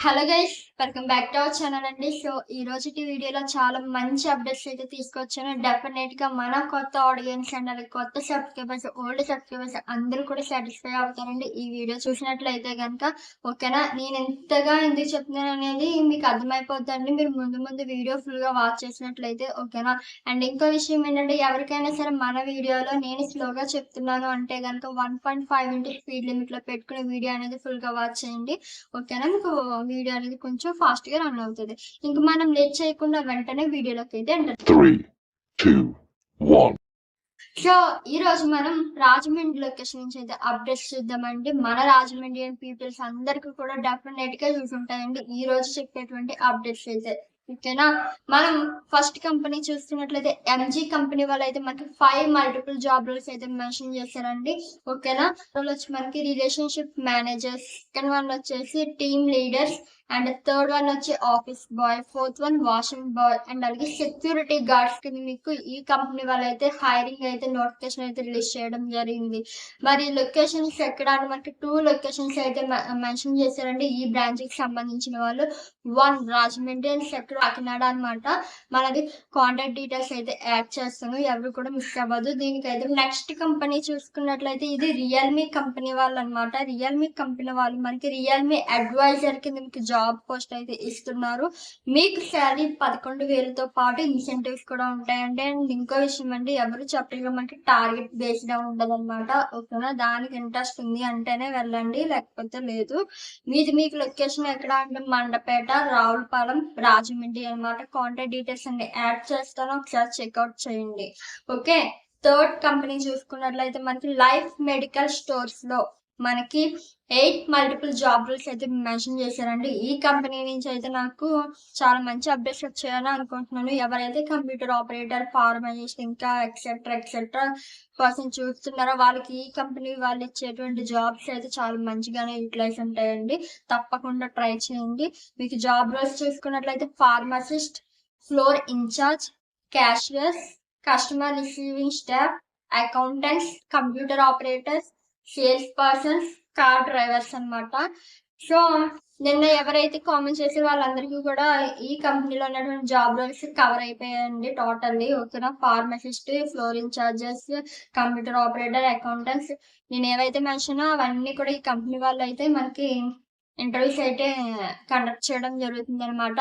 Hello guys, welcome back to our channel అండి. So ఈ రోజుటి వీడియోలో చాలా మంచి అప్డేట్స్ అయితే తీసుకొచ్చాను. డెఫినెట్ గా మన కొత్త ఆడియన్స్ అండ్ అలాగే కొత్త సబ్స్క్రైబర్స్, ఓల్డ్ సబ్స్క్రైబర్స్ అందరూ కూడా సాటిస్ఫై అవుతారండి ఈ వీడియో చూసినట్లయితే కనుక. ఓకేనా, నేను ఎంతగా ఎందుకు చెప్తున్నాను అనేది మీకు అర్థమైపోద్దండి మీరు ముందు ముందు వీడియో ఫుల్ గా వాచ్ చేసినట్లయితే. ఓకేనా, అండ్ ఇంకో విషయం ఏంటంటే ఎవరికైనా సరే మన వీడియోలో నేను స్లోగా చెప్తున్నాను అంటే కనుక 1.5 ఇంటూ స్పీడ్ లిమిట్ లో పెట్టుకునే వీడియో అనేది ఫుల్ గా వాచ్ చేయండి. ఓకేనా, మీకు వీడియో అనేది కొంచెం ఫాస్ట్ గా రన్ అవుతుంది. ఇంక మనం లేట్ చేయకుండా వెంటనే వీడియోలోకి అయితే ఎంటర్. 3, 2, 1. సో ఈ రోజు మనం రాజమండ్రి లొకేషన్ నుంచి అయితే అప్డేట్స్ చూద్దామండి. మన రాజమండ్రి పీపుల్స్ అందరికి కూడా డెఫినెట్ గా చూసుంటాయండి ఈ రోజు చెప్పేటువంటి అప్డేట్స్ అయితే. ఓకేనా, మనం ఫస్ట్ కంపెనీ చూస్తున్నట్లయితే ఎంజీ కంపెనీ వాళ్ళు అయితే మనకి 5 మల్టిపుల్ జాబ్ రోల్స్ అయితే మెన్షన్ చేశారండి. ఓకేనా, వచ్చి మనకి రిలేషన్షిప్ మేనేజర్స్, సెకండ్ వన్ వచ్చేసి team leaders, and third one వచ్చి office boy, fourth one washing boy, and అలాగే సెక్యూరిటీ గార్డ్స్ కింద మీకు ఈ కంపెనీ వాళ్ళు అయితే హైరింగ్ అయితే నోటిఫికేషన్ అయితే రిలీజ్ చేయడం జరిగింది. మరి లొకేషన్స్ ఎక్కడ అంటే మనకి 2 లొకేషన్స్ అయితే మెన్షన్ చేశారండి ఈ బ్రాంచ్ కి సంబంధించిన వాళ్ళు. 1 రాజమండ్రి అండ్ సెకండ్ కాకినాడ అనమాట. మనది కాంటాక్ట్ డీటెయిల్స్ అయితే యాడ్ చేస్తాను, ఎవరు కూడా మిస్ అవ్వదు. దీనికైతే నెక్స్ట్ కంపెనీ చూసుకున్నట్లయితే ఇది రియల్మీ కంపెనీ వాళ్ళు అనమాట. రియల్మీ కంపెనీ వాళ్ళు మనకి రియల్మీ అడ్వైజర్ కింద మీకు జాబ్ పోస్ట్ అయితే ఇస్తున్నారు. మీకు శాలరీ 11,000తో పాటు ఇన్సెంటివ్స్ కూడా ఉంటాయండి. అండ్ ఇంకో విషయం అండి, ఎవరు చెప్పగా మనకి టార్గెట్ బేస్డ్ ఉండదు అనమాట. ఓకేనా, దానికి ఇంట్రెస్ట్ ఉంది అంటేనే వెళ్ళండి, లేకపోతే లేదు. మీకు లొకేషన్ ఎక్కడ అంటే మండపేట, రావులపాలెం, రాజమండ్రి అనమాట. కాంటాక్ట్ డీటెయిల్స్ అన్ని యాడ్ చేస్తాను, ఒకసారి చెక్అవుట్ చేయండి. ఓకే, థర్డ్ కంపెనీ చూసుకున్నట్లయితే మనకి లైఫ్ మెడికల్ స్టోర్స్ లో మనకి 8 మల్టిపుల్ జాబ్ రోల్స్ అయితే మెన్షన్ చేశారండి. ఈ కంపెనీ నుంచి అయితే నాకు చాలా మంచి అప్డేట్స్ వచ్చాయని అనుకుంటున్నాను. ఎవరైతే కంప్యూటర్ ఆపరేటర్, ఫార్మసిస్ట్ ఇంకా ఎక్సెట్రా ఎక్సెట్రా పర్సన్ చూస్తున్నారో వాళ్ళకి ఈ కంపెనీ వాళ్ళు ఇచ్చేటువంటి జాబ్స్ అయితే చాలా మంచిగానే యూటిలైజ్ ఉంటాయండి. తప్పకుండా ట్రై చేయండి. మీకు జాబ్ రోల్స్ చూసుకున్నట్లయితే pharmacist, floor incharge, cashiers, customer receiving staff, accountants, computer operators, sales persons, car drivers అనమాట. సో నిన్న ఎవరైతే కామెంట్ చేసి వాళ్ళందరికీ కూడా ఈ కంపెనీలో ఉన్నటువంటి జాబ్ రోల్స్ కవర్ అయిపోయాయండి టోటల్లీ. ఓకేనా, pharmacist, floor incharges, computer operator, accountants, నేను ఏవైతే మెన్షన్ అవన్నీ కూడా ఈ కంపెనీ వాళ్ళు అయితే మనకి ఇంటర్వ్యూస్ అయితే కండక్ట్ చేయడం జరుగుతుంది అనమాట.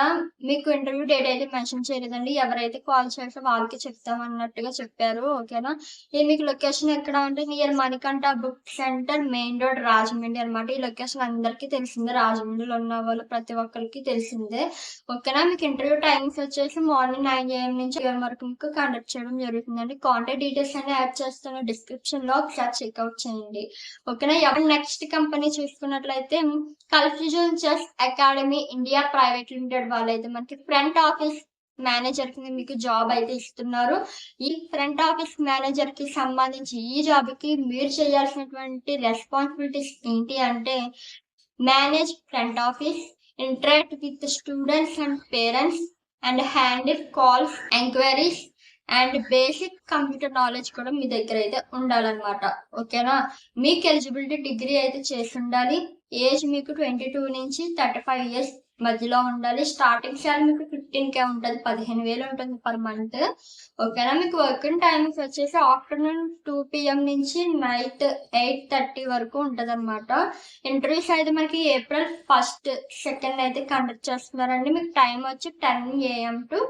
మీకు ఇంటర్వ్యూ డేట్ అయితే మెన్షన్ చేయలేదండి, ఎవరైతే కాల్ చేస్తే వాళ్ళకి చెప్తామన్నట్టుగా చెప్పారు. ఓకేనా, ఇది మీకు లొకేషన్ ఎక్కడ అంటే near Manikanta book centre, main road, Rajahmundry అనమాట. ఈ లొకేషన్ అందరికీ తెలిసిందే, రాజమండ్రిలో ఉన్న వాళ్ళు ప్రతి ఒక్కరికి తెలిసిందే. ఓకేనా, మీకు ఇంటర్వ్యూ టైమింగ్స్ వచ్చేసి మార్నింగ్ 9 AM నుంచి 11 వరకు మీకు కండక్ట్ చేయడం జరుగుతుందండి. కాంటాక్ట్ డీటెయిల్స్ అన్ని యాడ్ చేస్తాను డిస్క్రిప్షన్ లో, ఒకసారి చెక్అవుట్ చేయండి. ఓకేనా, ఎవరు నెక్స్ట్ కంపెనీ చూసుకున్నట్లయితే confusion chess academy India private limited వాళ్ళైతే మనకి ఫ్రంట్ ఆఫీస్ మేనేజర్ కింద మీకు జాబ్ అయితే ఇస్తున్నారు. ఈ ఫ్రంట్ ఆఫీస్ మేనేజర్ కి సంబంధించి ఈ జాబ్ కి మీరు చేయాల్సినటువంటి రెస్పాన్సిబిలిటీస్ ఏంటి అంటే manage front office, interact with students and parents, and handle calls, enquiries, and basic computer knowledge కూడా మీ దగ్గర అయితే ఉండాలన్నమాట. ఓకేనా, మీకు ఎలిజిబిలిటీ డిగ్రీ అయితే చేసి ఉండాలి. ఏజ్ మీకు 22 నుంచి 35 ఇయర్స్ మధ్యలో ఉండాలి. స్టార్టింగ్ సాలరీ మీకు 15K ఉంటుంది, 15,000 ఉంటుంది పర్ మంత్. ఓకేనా, మీకు వర్కింగ్ టైమింగ్స్ వచ్చేసి ఆఫ్టర్నూన్ 2 PM నుంచి నైట్ 8:30 వరకు ఉంటది అనమాట. ఇంటర్వ్యూస్ అయితే మనకి April 1st, 2nd అయితే కండక్ట్ చేస్తున్నారండి. మీకు టైం వచ్చి 10 AM టు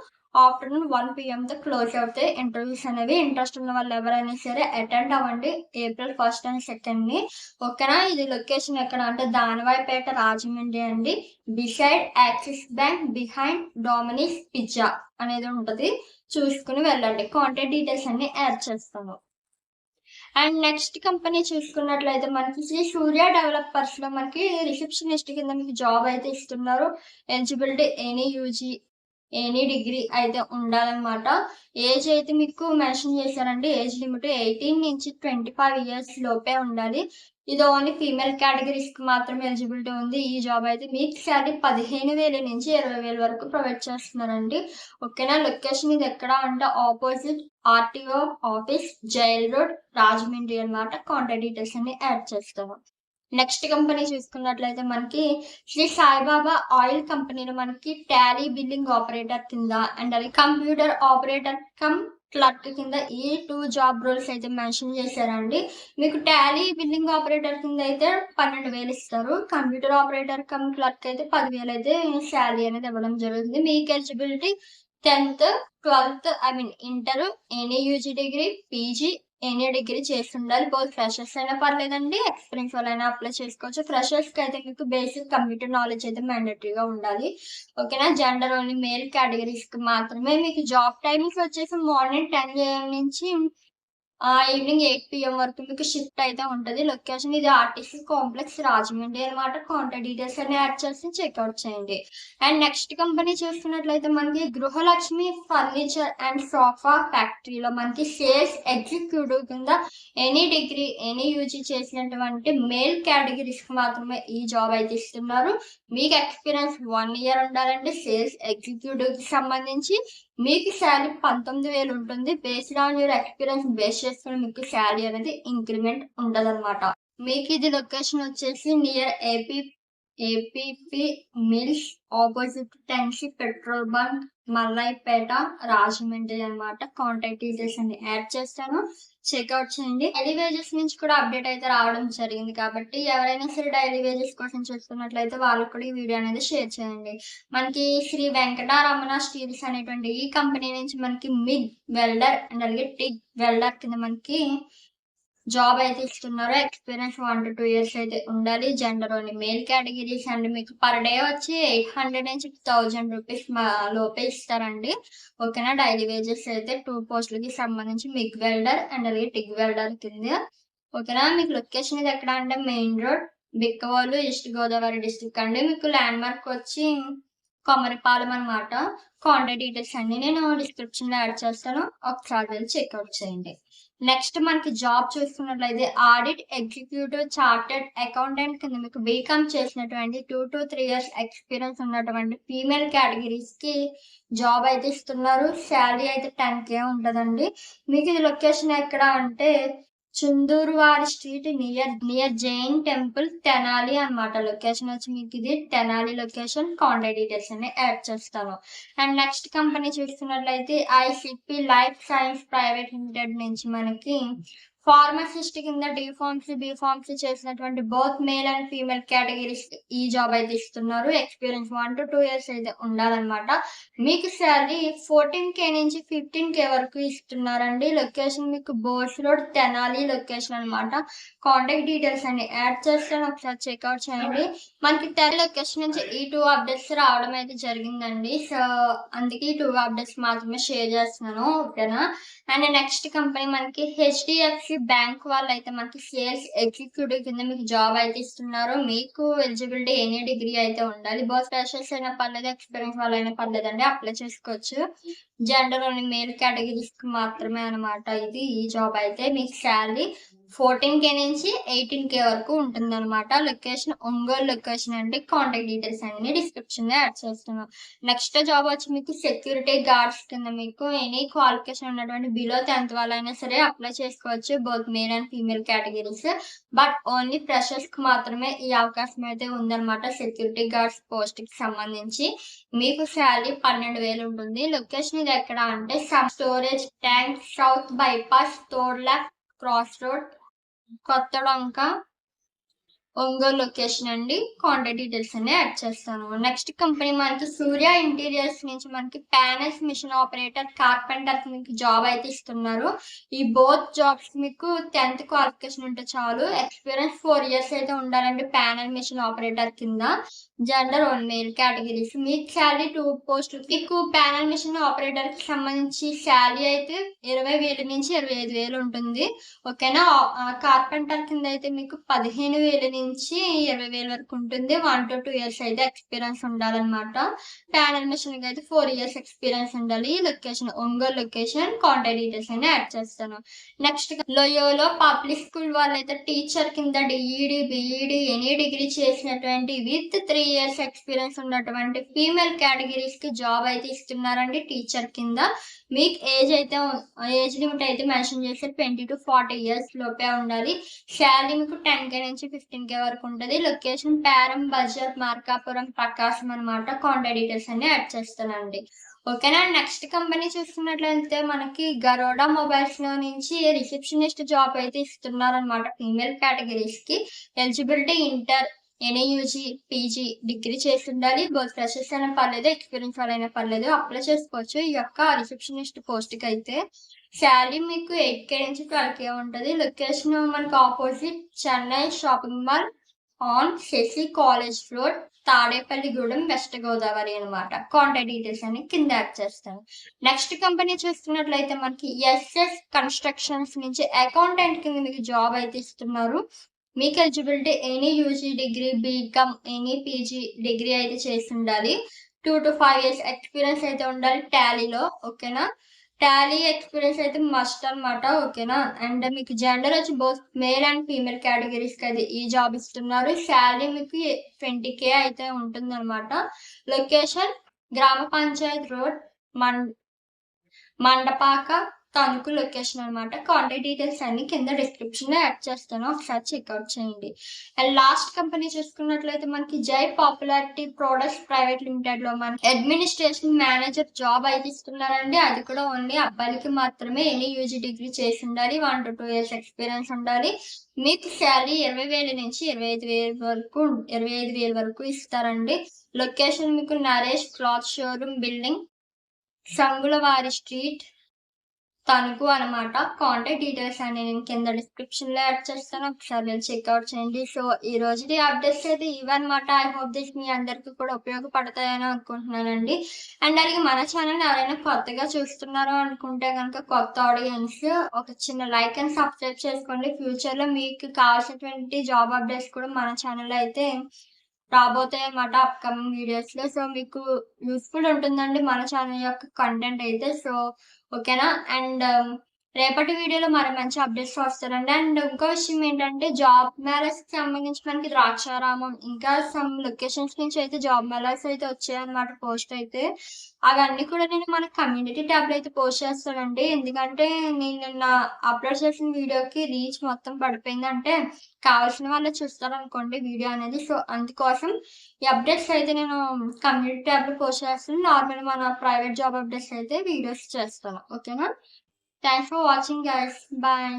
ఆఫ్టర్నూన్ 1 PM తో క్లోజ్ అవుతాయి ఇంటర్వ్యూస్ అనేవి. ఇంట్రెస్ట్ ఉన్న వాళ్ళు ఎవరైనా సరే అటెండ్ అవ్వండి April 1st and 2nd ని. ఓకేనా, ఇది లొకేషన్ ఎక్కడ అంటే దానవాయిపేట, రాజమండ్రి అండి. Beside Axis bank, behind Domino's pizza అనేది ఉంటది, చూసుకుని వెళ్ళండి. కాంటాక్ట్ డీటెయిల్స్ అన్ని యాడ్ చేస్తాను. అండ్ నెక్స్ట్ కంపెనీ చూసుకున్నట్లయితే మనకి శ్రీ సూర్య డెవలపర్స్ లో మనకి రిసెప్షనిస్ట్ కింద మీకు జాబ్ అయితే ఇస్తున్నారు. ఎలిజిబిలిటీ ఎనీ డిగ్రీ అయితే ఉండాలన్నమాట. ఏజ్ అయితే మీకు మెన్షన్ చేశారండి, ఏజ్ లిమిట్ 18 నుంచి 25 ఇయర్స్ లోపే ఉండాలి. ఇది ఓన్లీ ఫీమేల్ కేటగిరీస్ కి మాత్రమే ఎలిజిబిలిటీ ఉంది. ఈ జాబ్ అయితే మీకు శాలరీ 15,000 నుంచి 20,000 వరకు ప్రొవైడ్ చేస్తున్నారండి. ఓకేనా, లొకేషన్ ఇది ఎక్కడ అంటే opposite RTO office, jail road, Rajahmundry అనమాట. కాంటాక్ట్ డీటెయిల్స్ అన్ని యాడ్ చేస్తాను. నెక్స్ట్ కంపెనీ చూసుకున్నట్లయితే మనకి శ్రీ సాయిబాబా ఆయిల్ కంపెనీలో మనకి టాలీ బిల్లింగ్ ఆపరేటర్ కింద అండ్ అది కంప్యూటర్ ఆపరేటర్ కమ్ క్లర్క్ కింద ఈ 2 జాబ్ రోల్స్ అయితే మెన్షన్ చేశారండి. మీకు టాలీ బిల్లింగ్ ఆపరేటర్ కింద అయితే 12,000 ఇస్తారు. కంప్యూటర్ ఆపరేటర్ కమ్ క్లర్క్ అయితే 10,000 అయితే శాలరీ అనేది ఇవ్వడం జరుగుతుంది. మీకు eligibility 10th 12th inter, any UG degree, PG, any degree చేసి ఉండాలి. బోత్ ఫ్రెషర్స్ అయినా పర్లేదండి, ఎక్స్పీరియన్స్ వాళ్ళైనా అప్లై చేసుకోవచ్చు. ఫ్రెషర్స్ కి అయితే మీకు బేసిక్ కంప్యూటర్ నాలెడ్జ్ అయితే మ్యాండేటరీగా ఉండాలి. ఓకేనా. జెండర్ ఓన్లీ మేల్ కేటగిరీస్ కి మాత్రమే. మీకు జాబ్ టైమింగ్స్ వచ్చేసి మార్నింగ్ 10 AM నుంచి ఈవినింగ్ 8 PM వరకు మీకు షిఫ్ట్ అయితే ఉంటుంది. లొకేషన్ ఇది ఆర్టీసీ కాంప్లెక్స్ రాజమండ్రి అనమాట. కాంటాక్ట్ డీటెయిల్స్ అన్ని యాడ్ చేసి చెక్అవుట్ చేయండి. అండ్ నెక్స్ట్ కంపెనీ చూసుకున్నట్లయితే మనకి గృహలక్ష్మి ఫర్నిచర్ అండ్ సోఫా ఫ్యాక్టరీలో మనకి సేల్స్ ఎగ్జిక్యూటివ్ కింద ఎనీ డిగ్రీ, ఎనీ యూజీ చేసినటువంటి మేల్ కేటగిరీస్ కి మాత్రమే ఈ జాబ్ అయితే ఇస్తున్నారు. మీకు ఎక్స్పీరియన్స్ 1 year ఉండాలండి. సేల్స్ ఎగ్జిక్యూటివ్ కి సంబంధించి మీకు శాలరీ 19,000 ఉంటుంది. Based on your experience base చేసుకుని మీకు శాలరీ అనేది ఇంక్రిమెంట్ ఉంటది అనమాట. మీకు ఇది లొకేషన్ వచ్చేసి నియర్ ఏపీపీ మిల్స్ ఆపోజిట్ టెన్సీ పెట్రోల్ బంక్ మల్లాయిపేట రాజమండ్రి అనమాట. కాంటాక్ట్ డీటెయిల్స్ అన్ని యాడ్ చేస్తాను, చెక్అవుట్ చేయండి. డైలీ వేజెస్ నుంచి కూడా అప్డేట్ అయితే రావడం జరిగింది కాబట్టి ఎవరైనా సరే డైలీ వేజెస్ కోసం చూస్తున్నట్లయితే వాళ్ళకు కూడా ఈ వీడియో అనేది షేర్ చేయండి. మనకి శ్రీ వెంకటరమణ స్టీల్స్ అనేటువంటి ఈ కంపెనీ నుంచి మనకి మిగ్ వెల్డర్ అండ్ అలాగే టిగ్ వెల్డర్ కింద మనకి జాబ్ అయితే ఇస్తున్నారు. ఎక్స్పీరియన్స్ 1 to 2 years అయితే ఉండాలి. Gender only male categories and మీకు పర్ డే వచ్చి 800 నుంచి 1000 రూపీస్ లోపే ఇస్తారండి. ఓకేనా. డైలీ వేజెస్ అయితే 2 పోస్టులకి సంబంధించి మిగ్ వెల్డర్ అండ్ అలాగే టిగ్ వెల్డర్ కింద. ఓకేనా. మీకు లొకేషన్ ఇది ఎక్కడ అంటే main road Bikkavolu, east Godavari district అండి. మీకు ల్యాండ్ మార్క్ వచ్చి కొమరిపాలెం అనమాట. కాంటాక్ట్ డీటెయిల్స్ అన్ని నేను డిస్క్రిప్షన్ లో యాడ్ చేస్తాను, ఒకసారి వెళ్ళి చెక్అవుట్ చేయండి. నెక్స్ట్ మనకి జాబ్ చూసుకున్నట్లయితే ఆడిట్ ఎగ్జిక్యూటివ్ చార్టెడ్ అకౌంటెంట్ కింద మీకు బీకామ్ చేసినటువంటి 2 to 3 years ఎక్స్పీరియన్స్ ఉన్నటువంటి ఫీమేల్ కేటగిరీస్ కి జాబ్ అయితే ఇస్తున్నారు. శాలరీ అయితే 10K ఉంటుందండి. మీకు ఇది లొకేషన్ ఎక్కడ అంటే Chunduruvari street near Jain temple Tenali అనమాట. లొకేషన్ వచ్చి మీకు ఇది తెనాలి లొకేషన్. కాంటాక్ట్ డీటెయిల్స్ అన్ని యాడ్ చేస్తాను. అండ్ నెక్స్ట్ కంపెనీ చూస్తున్నట్లయితే ICP life science private limited నుంచి మనకి ఫార్మసిస్ట్ కింద డిఫార్మసీ బీఫార్మసీ చేసినటువంటి both male and female categories ఈ జాబ్ అయితే ఇస్తున్నారు. ఎక్స్పీరియన్స్ 1 to 2 years అయితే ఉండాలన్నమాట. మీకు శాలరీ 14K నుంచి 15K వరకు ఇస్తున్నారండి. లొకేషన్ మీకు బోర్స్ రోడ్ తెనాలి లొకేషన్ అనమాట. కాంటాక్ట్ డీటెయిల్స్ అన్ని యాడ్ చేస్తాను, ఒకసారి చెక్అవుట్ చేయండి. మనకి తెనాలి లొకేషన్ నుంచి ఈ 2 అప్డేట్స్ రావడం అయితే జరిగిందండి. సో అందుకే ఈ 2 అప్డేట్స్ మాత్రమే షేర్ చేస్తున్నాను. ఓకేనా. అండ్ నెక్స్ట్ కంపెనీ మనకి HDFC బ్యాంక్ వాళ్ళు అయితే మనకి సేల్స్ ఎగ్జిక్యూటివ్ కింద మీకు జాబ్ అయితే ఇస్తున్నారు. మీకు ఎలిజిబిలిటీ ఎనీ డిగ్రీ అయితే ఉండాలి. బోత్ ఫ్రెషర్స్ అయినా పర్లేదు, ఎక్స్పీరియన్స్ వాళ్ళైనా పర్లేదండి, అప్లై చేసుకోవచ్చు. జెండర్ ఓన్లీ మేల్ కేటగిరీస్ కి మాత్రమే అనమాట. ఇది ఈ జాబ్ అయితే మీకు శాలరీ 14K నుంచి 18K వరకు ఉంటుంది అనమాట. లొకేషన్ ఒంగోలు లొకేషన్ అండి. కాంటాక్ట్ డీటెయిల్స్ అన్ని డిస్క్రిప్షన్ లో యాడ్ చేస్తున్నాం. నెక్స్ట్ జాబ్ వచ్చి మీకు సెక్యూరిటీ గార్డ్స్ కింద మీకు ఎనీ క్వాలిఫికేషన్ ఉన్నటువంటి బిలో 10th వాళ్ళైనా సరే అప్లై చేసుకోవచ్చు. Both male and female categories. But only freshers కి మాత్రమే ఈ అవకాశం అయితే ఉందన్నమాట. సెక్యూరిటీ గార్డ్స్ పోస్ట్ కి సంబంధించి మీకు శాలరీ 12,000 ఉంటుంది. లొకేషన్ ఇది ఎక్కడ అంటే స్టోరేజ్ ట్యాంక్ సౌత్ బైపాస్ తోడ్లా cross road Kothadonka Ongole location అండి. కాంటాక్ట్ డీటెయిల్స్ అన్ని యాడ్ చేస్తాను. నెక్స్ట్ కంపెనీ మనకి సూర్య ఇంటీరియర్స్ నుంచి మనకి ప్యానెల్స్ మిషన్ ఆపరేటర్ కార్పెంటర్ మీకు జాబ్ అయితే ఇస్తున్నారు. ఈ బోత్ జాబ్స్ మీకు 10th క్వాలిఫికేషన్ ఉంటే చాలు. ఎక్స్పీరియన్స్ 4 years అయితే ఉండాలండి ప్యానెల్ మిషన్ ఆపరేటర్ కింద. Gender own male categories. మీకు శాలరీ 2 పోస్టులు. మీకు ప్యానెల్ మిషన్ ఆపరేటర్ కి సంబంధించి శాలరీ అయితే 20,000 నుంచి 25,000 ఉంటుంది. ఓకేనా. కార్పెంటర్ కింద అయితే మీకు 15,000 నుంచి 20,000 వరకు ఉంటుంది. 1 to 2 years అయితే ఎక్స్పీరియన్స్ ఉండాలన్నమాట. ప్యానెల్ మిషన్ కి అయితే 4 years ఎక్స్పీరియన్స్ ఉండాలి. Location Ongole location. Contact details అని యాడ్ చేస్తాను. నెక్స్ట్ లోయోలో పబ్లిక్ స్కూల్ వాళ్ళైతే టీచర్ కింద డిఈడి బిఈడి ఎనీ డిగ్రీ చేసినటువంటి విత్ 3 years ఎక్స్పీరియన్స్ ఉన్నటువంటి ఫీమేల్ కేటగిరీస్ కి జాబ్ అయితే ఇస్తున్నారండి టీచర్ కింద. మీకు ఏజ్ లిమిట్ అయితే మెన్షన్ చేశారు 20 to 40 years లోపే ఉండాలి. శాలరీ మీకు 10K నుంచి 15K వరకు ఉంటుంది. లొకేషన్ పేరం, బజార్, మార్కాపురం, ప్రకాశం అనమాట. కాంటాక్ట్ డీటెయిల్స్ అన్ని యాడ్ చేస్తానండి. ఓకేనా. నెక్స్ట్ కంపెనీ చూసుకున్నట్లయితే మనకి గరోడా మొబైల్స్ లో నుంచి రిసెప్షనిస్ట్ జాబ్ అయితే ఇస్తున్నారనమాట ఫీమేల్ కేటగిరీస్ కి. Eligibility inter, any UG, PG, degree చేసి ఉండాలి. బోత్ ఫ్రెషర్స్ అయినా పర్లేదు, ఎక్స్పీరియన్స్ వాళ్ళైనా పర్లేదు, అప్లై చేసుకోవచ్చు ఈ యొక్క రిసెప్షనిస్ట్ పోస్ట్ కి అయితే. శాలరీ మీకు 8K నుంచి 12K ఉంటుంది. లొకేషన్ మనకు opposite Chennai shopping mall on Sasi college road, Tadepalligudem, west Godavari అనమాట. కాంటాక్ట్ డీటెయిల్స్ అని కింద యాడ్ చేస్తాను. నెక్స్ట్ కంపెనీ చూస్తున్నట్లయితే మనకి ఎస్ఎస్ కన్స్ట్రక్షన్స్ నుంచి అకౌంటెంట్ కింద మీకు జాబ్ అయితే ఇస్తున్నారు. మీకు eligibility any UG degree, BCom, any PG degree అయితే చేసి ఉండాలి. 2 to 5 years ఎక్స్పీరియన్స్ అయితే ఉండాలి టాలీలో. ఓకేనా. టాలీ ఎక్స్పీరియన్స్ అయితే మస్ట్ అనమాట. ఓకేనా. అండ్ మీకు జెండర్ వచ్చి both male and female categories కి అయితే ఈ జాబ్ ఇస్తున్నారు. శాలరీ మీకు 20K అయితే ఉంటుంది అనమాట. లొకేషన్ గ్రామ పంచాయత్ రోడ్, మండపాక, తణుకు లొకేషన్ అనమాట. కాంటాక్ట్ డీటెయిల్స్ అన్ని కింద డిస్క్రిప్షన్ లో యాడ్ చేస్తాను, ఒకసారి చెక్అవుట్ చేయండి. అండ్ లాస్ట్ కంపెనీ చూసుకున్నట్లయితే మనకి జై పాపులారిటీ ప్రొడక్ట్స్ ప్రైవేట్ లిమిటెడ్ లో మనకి అడ్మినిస్ట్రేషన్ మేనేజర్ జాబ్ అయితే ఇస్తున్నారండి. అది కూడా ఓన్లీ అబ్బాయిలకి మాత్రమే. ఎనీ యూజీ డిగ్రీ చేసి ఉండాలి. 1 to 2 years ఎక్స్పీరియన్స్ ఉండాలి. మీకు శాలరీ 20,000 నుంచి 25,000 వరకు ఇస్తారండి. లొకేషన్ మీకు Naresh cloth showroom building, Sangulavari street, Tanuku అనమాట. కాంటాక్ట్ డీటెయిల్స్ అన్ని నేను కింద డిస్క్రిప్షన్ లో యాడ్ చేస్తాను, ఒకసారి వెళ్ళి చెక్అవుట్ చేయండి. సో ఈ రోజు అప్డేట్స్ అయితే ఇవన్నమాట. ఐ హోప్ దిస్ మీ అందరికి కూడా ఉపయోగపడతాయని అనుకుంటున్నానండి. అండ్ అలాగే మన ఛానల్ ఎవరైనా కొత్తగా చూస్తున్నారో అనుకుంటే కనుక కొత్త ఆడియన్స్ ఒక చిన్న లైక్ అండ్ సబ్స్క్రైబ్ చేసుకోండి. ఫ్యూచర్ లో మీకు కావాల్సినటువంటి జాబ్ అప్డేట్స్ కూడా మన ఛానల్ అయితే రాబోతాయి అన్నమాట అప్కమింగ్ వీడియోస్ లో. సో మీకు యూస్ఫుల్ ఉంటుందండి మన ఛానల్ యొక్క కంటెంట్ అయితే. సో ఓకేనా. అండ్ రేపటి వీడియోలో మరి మంచి అప్డేట్స్ వస్తారండి. అండ్ ఇంకో విషయం ఏంటంటే జాబ్ మేళాస్ కి సంబంధించి మనకి ద్రాక్షారామం ఇంకా సమ్ లొకేషన్స్ నుంచి అయితే జాబ్ మేళాస్ అయితే వచ్చాయన్నమాట పోస్ట్ అయితే. అవన్నీ కూడా నేను మన కమ్యూనిటీ ట్యాబ్ లో అయితే పోస్ట్ చేస్తానండి. ఎందుకంటే నేను నిన్న అప్లోడ్ చేసిన వీడియోకి రీచ్ మొత్తం పడిపోయింది. అంటే కావాల్సిన వాళ్ళు చూస్తారు అనుకోండి వీడియో అనేది. సో అందుకోసం ఈ అప్డేట్స్ అయితే నేను కమ్యూనిటీ ట్యాబ్ లో పోస్ట్ చేస్తాను. నార్మల్ మన ప్రైవేట్ జాబ్ అప్డేట్స్ అయితే వీడియోస్ చేస్తాను. ఓకేనా. Thanks for watching guys. Bye.